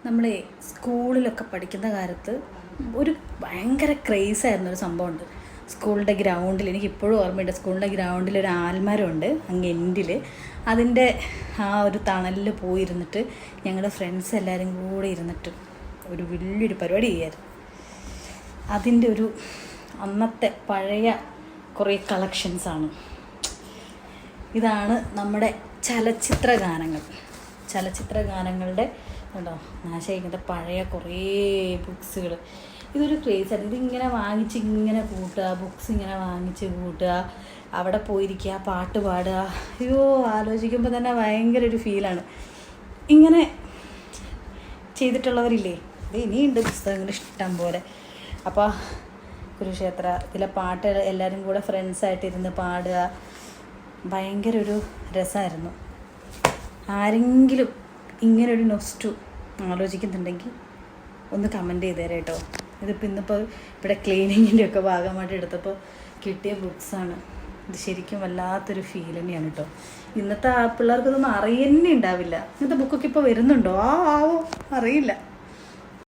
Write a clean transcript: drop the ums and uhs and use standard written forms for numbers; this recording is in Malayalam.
നമ്മളെ സ്കൂളിലൊക്കെ പഠിക്കുന്ന കാലത്ത് ഒരു ഭയങ്കര ക്രേസായിരുന്ന ഒരു സംഭവമുണ്ട്. സ്കൂളിൻ്റെ ഗ്രൗണ്ടിൽ, എനിക്കിപ്പോഴും ഓർമ്മയുണ്ട്, സ്കൂളിൻ്റെ ഗ്രൗണ്ടിൽ ഒരു ആൽമരമുണ്ട് അങ്ങ് എൻഡിൽ. അതിൻ്റെ ആ ഒരു തണലിൽ പോയിരുന്നിട്ട് ഞങ്ങളുടെ ഫ്രണ്ട്സ് എല്ലാവരും കൂടെ ഇരുന്നിട്ട് ഒരു വലിയൊരു പരിപാടി ചെയ്യായിരുന്നു. അതിൻ്റെ ഒരു അന്നത്തെ പഴയ കുറേ കളക്ഷൻസാണ്. ഇതാണ് നമ്മുടെ ചലച്ചിത്ര ഗാനങ്ങളുടെ കേട്ടോ നാശയിക്കത്തെ പഴയ കുറേ ബുക്സുകൾ. ഇതൊരു ക്രേസാണ്. ഇതിങ്ങനെ വാങ്ങിച്ച് ഇങ്ങനെ കൂട്ടുക, ബുക്സ് ഇങ്ങനെ വാങ്ങിച്ച് കൂട്ടുക, അവിടെ പോയിരിക്കുക, പാട്ട് പാടുക. അയ്യോ, ആലോചിക്കുമ്പോൾ തന്നെ ഭയങ്കര ഒരു ഫീലാണ്. ഇങ്ങനെ ചെയ്തിട്ടുള്ളവരില്ലേ? ഇത് ഇനിയുണ്ട് പുസ്തകങ്ങൾ ഇഷ്ടം പോലെ. അപ്പോൾ കുരുക്ഷേത്രത്തിലെ പാട്ട് എല്ലാവരും കൂടെ ഫ്രണ്ട്സായിട്ടിരുന്ന് പാടുക, ഭയങ്കര ഒരു രസമായിരുന്നു. ആരെങ്കിലും ഇങ്ങനൊരു നൊസ്റ്റു ആലോചിക്കുന്നുണ്ടെങ്കിൽ ഒന്ന് കമൻറ്റ് ചെയ്ത് തരാം കേട്ടോ. ഇന്നിപ്പോൾ ഇവിടെ ക്ലീനിങ്ങിൻ്റെ ഒക്കെ ഭാഗമായിട്ട് എടുത്തപ്പോൾ കിട്ടിയ ബുക്സാണ്. ഇത് ശരിക്കും വല്ലാത്തൊരു ഫീൽ തന്നെയാണ് കേട്ടോ. ഇന്നത്തെ പിള്ളേർക്കൊന്നും അറിയുന്നേ ഉണ്ടാവില്ല. ഇങ്ങനത്തെ ബുക്കൊക്കെ ഇപ്പോൾ വരുന്നുണ്ടോ? ആവോ അറിയില്ല.